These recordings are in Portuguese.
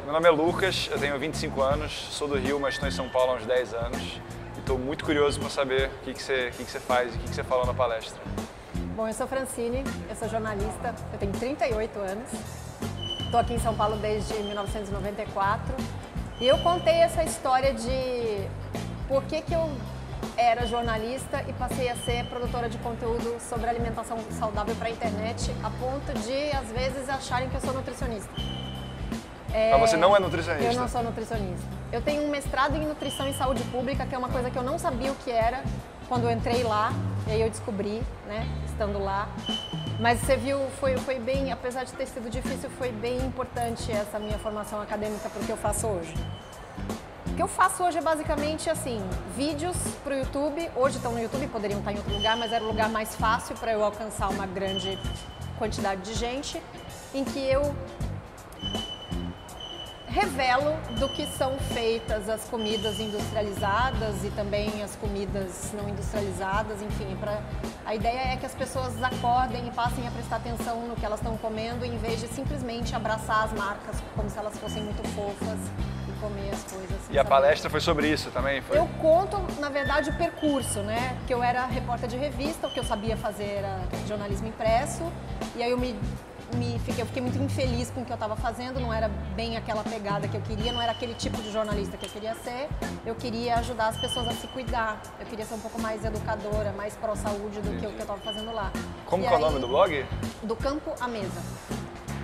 Meu nome é Lucas, eu tenho 25 anos, sou do Rio, mas estou em São Paulo há uns 10 anos. E estou muito curioso para saber o que você faz e o que você falou na palestra. Bom, eu sou Francine, eu sou jornalista, eu tenho 38 anos. Estou aqui em São Paulo desde 1994. E eu contei essa história de por que eu era jornalista e passei a ser produtora de conteúdo sobre alimentação saudável para a internet, a ponto de, às vezes, acharem que eu sou nutricionista. Mas você não é nutricionista? Eu não sou nutricionista. Eu tenho um mestrado em nutrição e saúde pública, que é uma coisa que eu não sabia o que era quando eu entrei lá, e aí eu descobri, né, estando lá. Mas você viu, foi bem, apesar de ter sido difícil, foi bem importante essa minha formação acadêmica para o que eu faço hoje. O que eu faço hoje é basicamente assim, vídeos para o YouTube, hoje estão no YouTube, poderiam estar em outro lugar, mas era o lugar mais fácil para eu alcançar uma grande quantidade de gente, em que eu revelo do que são feitas as comidas industrializadas e também as comidas não industrializadas, enfim, a ideia é que as pessoas acordem e passem a prestar atenção no que elas estão comendo, em vez de simplesmente abraçar as marcas como se elas fossem muito fofas e comer as coisas. E a palestra foi sobre isso também? Foi? Eu conto, na verdade, o percurso, né? Que eu era repórter de revista, o que eu sabia fazer era jornalismo impresso, e aí eu fiquei muito infeliz com o que eu estava fazendo, não era bem aquela pegada que eu queria, não era aquele tipo de jornalista que eu queria ser. Eu queria ajudar as pessoas a se cuidar, eu queria ser um pouco mais educadora, mais pró-saúde do que o que eu estava fazendo lá. Como que é o nome do blog? Do Campo à Mesa.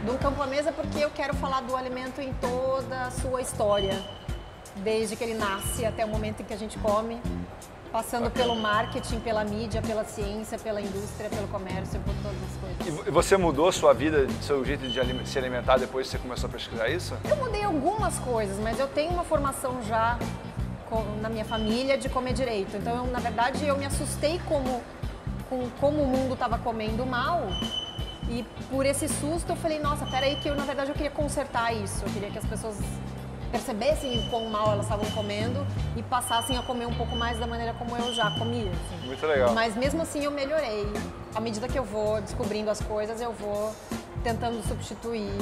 Do Campo à Mesa porque eu quero falar do alimento em toda a sua história, desde que ele nasce até o momento em que a gente come, passando pelo marketing, pela mídia, pela ciência, pela indústria, pelo comércio, por todas as coisas. E você mudou sua vida, seu jeito de se alimentar depois que você começou a pesquisar isso? Eu mudei algumas coisas, mas eu tenho uma formação já na minha família de comer direito. Então, na verdade, eu me assustei com como o mundo estava comendo mal. E por esse susto eu falei, nossa, peraí que na verdade eu queria consertar isso. Eu queria que as pessoas percebessem o quão mal elas estavam comendo e passassem a comer um pouco mais da maneira como eu já comia. Assim. Muito legal. Mas mesmo assim eu melhorei. À medida que eu vou descobrindo as coisas, eu vou tentando substituir.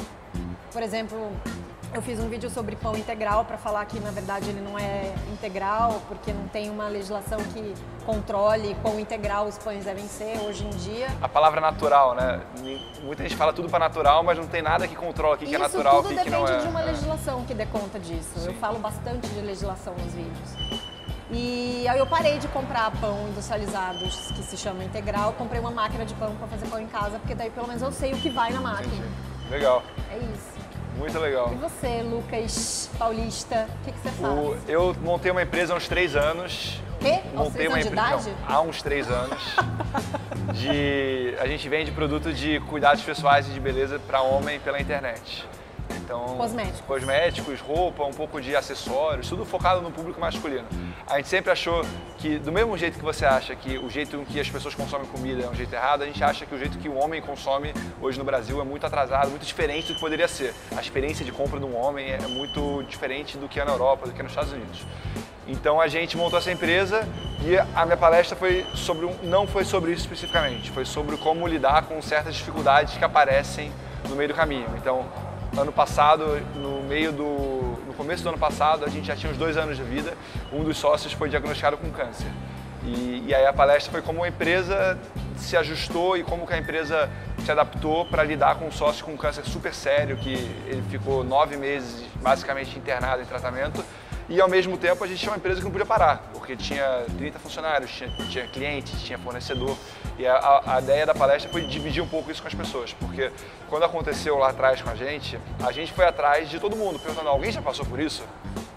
Por exemplo, eu fiz um vídeo sobre pão integral para falar que, na verdade, ele não é integral, porque não tem uma legislação que controle quão integral os pães devem ser hoje em dia. A palavra natural, né? Muita gente fala tudo para natural, mas não tem nada que controla o que é natural e o que não é. Isso tudo depende de uma legislação que dê conta disso. Sim. Eu falo bastante de legislação nos vídeos. E aí eu parei de comprar pão industrializado, que se chama integral, comprei uma máquina de pão para fazer pão em casa, porque daí pelo menos eu sei o que vai na máquina. Entendi. Legal. É isso. Muito legal. E você, Lucas Paulista, o que você faz? Eu montei uma empresa há uns 3 anos. Quê? Aos Montei 3 uma anos de idade? Não, há uns 3 anos. A gente vende produto de cuidados pessoais e de beleza para homem pela internet. Então, cosméticos, roupa, um pouco de acessórios, tudo focado no público masculino. A gente sempre achou que, do mesmo jeito que você acha que o jeito em que as pessoas consomem comida é um jeito errado, a gente acha que o jeito que o homem consome hoje no Brasil é muito atrasado, muito diferente do que poderia ser. A experiência de compra de um homem é muito diferente do que é na Europa, do que é nos Estados Unidos. Então a gente montou essa empresa e a minha palestra não foi sobre isso especificamente, foi sobre como lidar com certas dificuldades que aparecem no meio do caminho. Então, ano passado, no começo do ano passado, a gente já tinha uns 2 anos de vida, um dos sócios foi diagnosticado com câncer. E aí a palestra foi como a empresa se ajustou e como que a empresa se adaptou para lidar com um sócio com um câncer super sério, que ele ficou 9 meses basicamente internado em tratamento. E ao mesmo tempo a gente tinha uma empresa que não podia parar, porque tinha 30 funcionários, tinha clientes, tinha fornecedor. E a ideia da palestra foi dividir um pouco isso com as pessoas, porque quando aconteceu lá atrás com a gente foi atrás de todo mundo, perguntando, alguém já passou por isso?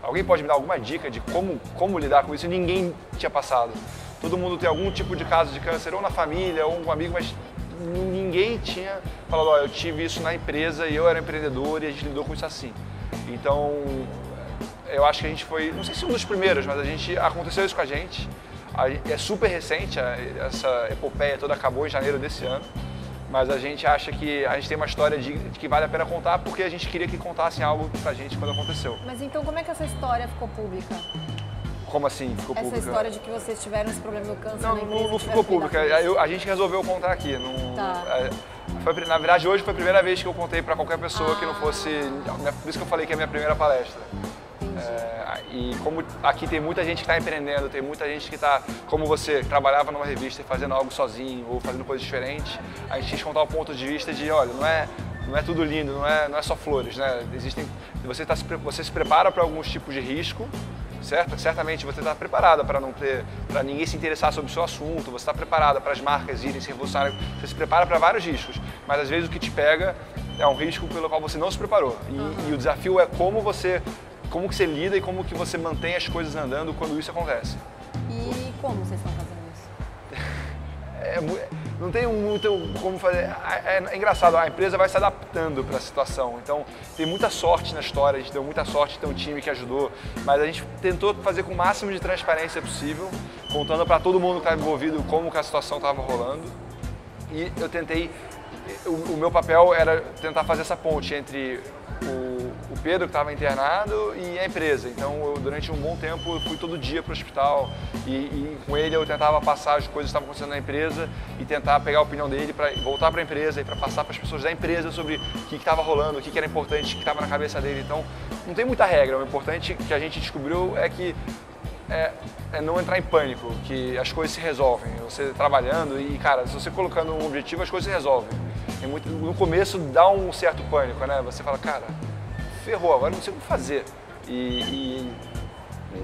Alguém pode me dar alguma dica de como lidar com isso? E ninguém tinha passado. Todo mundo tem algum tipo de caso de câncer, ou na família, ou um amigo, mas ninguém tinha falado, eu tive isso na empresa e eu era empreendedor e a gente lidou com isso assim. Então, eu acho que a gente foi, não sei se um dos primeiros, mas aconteceu isso com a gente. É super recente, essa epopeia toda acabou em janeiro desse ano, mas a gente acha que a gente tem uma história de que vale a pena contar porque a gente queria que contassem algo pra gente quando aconteceu. Mas então como é que essa história ficou pública? Como assim ficou pública? Essa história de que vocês tiveram esse problema do câncer na empresa? Não ficou pública. A gente resolveu contar aqui. Tá. Na verdade, hoje foi a primeira vez que eu contei para qualquer pessoa que não fosse... Por isso que eu falei que é a minha primeira palestra. E como aqui tem muita gente que está empreendendo, tem muita gente que está, como você, que trabalhava numa revista e fazendo algo sozinho ou fazendo coisas diferentes, a gente quis contar o ponto de vista de, olha, não é tudo lindo, não é só flores, né? Você se prepara para alguns tipos de risco, certo? Certamente você está preparada para ninguém se interessar sobre o seu assunto, você está preparada para as marcas irem se revolucionar, você se prepara para vários riscos, mas às vezes o que te pega é um risco pelo qual você não se preparou. E o desafio é como que você lida e como que você mantém as coisas andando quando isso acontece. E como vocês estão fazendo isso? Não tem muito como fazer. É engraçado, a empresa vai se adaptando para a situação. Então, tem muita sorte na história, a gente deu muita sorte de ter um time que ajudou, mas a gente tentou fazer com o máximo de transparência possível, contando para todo mundo que estava envolvido como que a situação estava rolando. E eu tentei, o meu papel era tentar fazer essa ponte entre o Pedro, que estava internado, e a empresa. Então, durante um bom tempo, eu fui todo dia para o hospital e com ele eu tentava passar as coisas que estavam acontecendo na empresa e tentar pegar a opinião dele para voltar para a empresa e para passar para as pessoas da empresa sobre o que estava rolando, o que era importante, o que estava na cabeça dele. Então, não tem muita regra. O importante que a gente descobriu é que é não entrar em pânico, que as coisas se resolvem. Você trabalhando e, cara, se você colocando um objetivo, as coisas se resolvem. No começo dá um certo pânico, né? Você fala, cara, ferrou, agora não sei o que fazer. E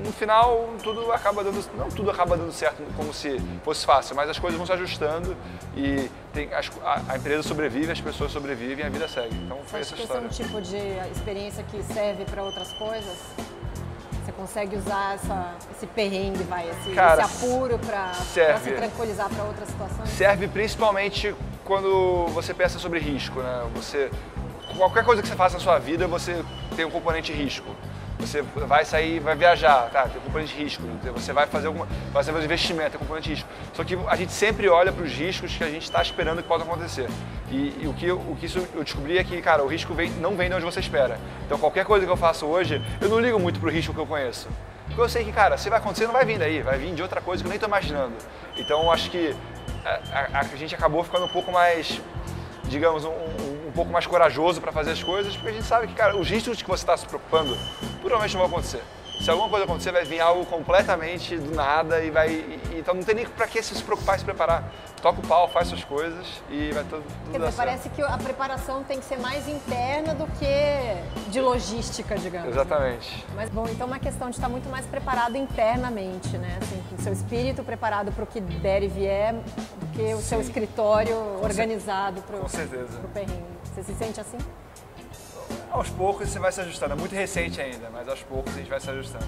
no final tudo acaba dando, não tudo acaba dando certo como se fosse fácil, mas as coisas vão se ajustando e a empresa sobrevive, as pessoas sobrevivem e a vida segue. Então foi essa história. Você acha que esse é um tipo de experiência que serve para outras coisas? Você consegue usar esse perrengue, esse apuro para se tranquilizar para outras situações? Serve principalmente quando você pensa sobre risco, né? Qualquer coisa que você faça na sua vida, você tem um componente de risco. Você vai sair, vai viajar, tá? Tem um componente de risco. Você vai fazer um investimento, tem um componente de risco. Só que a gente sempre olha para os riscos que a gente está esperando que possam acontecer. E o que eu descobri é que, cara, o risco não vem de onde você espera. Então, qualquer coisa que eu faço hoje, eu não ligo muito para o risco que eu conheço. Porque eu sei que, cara, se vai acontecer, não vai vir daí, vai vir de outra coisa que eu nem estou imaginando. Então, acho que a gente acabou ficando um pouco mais, digamos, um pouco mais corajoso para fazer as coisas, porque a gente sabe que, cara, os riscos que você está se preocupando provavelmente não vão acontecer. Se alguma coisa acontecer, vai vir algo completamente do nada então não tem nem para que se preocupar e se preparar. Toca o pau, faz suas coisas e vai tudo Quer dizer, parece que a preparação tem que ser mais interna do que de logística, digamos. Exatamente. Né? Mas, bom, então é uma questão de estar muito mais preparado internamente, né? Assim, com o seu espírito preparado para o que der e vier, do que o seu escritório organizado para o perrengue. Você se sente assim? Aos poucos você vai se ajustando. É muito recente ainda, mas aos poucos a gente vai se ajustando.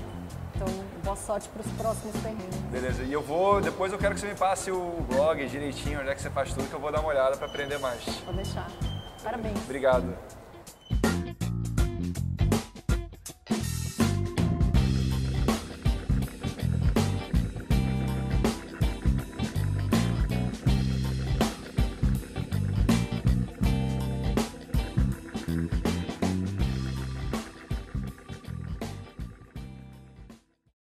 Então, boa sorte para os próximos perrengues. Beleza. E depois eu quero que você me passe o blog direitinho, onde é que você faz tudo, que eu vou dar uma olhada para aprender mais. Vou deixar. Parabéns. Obrigado.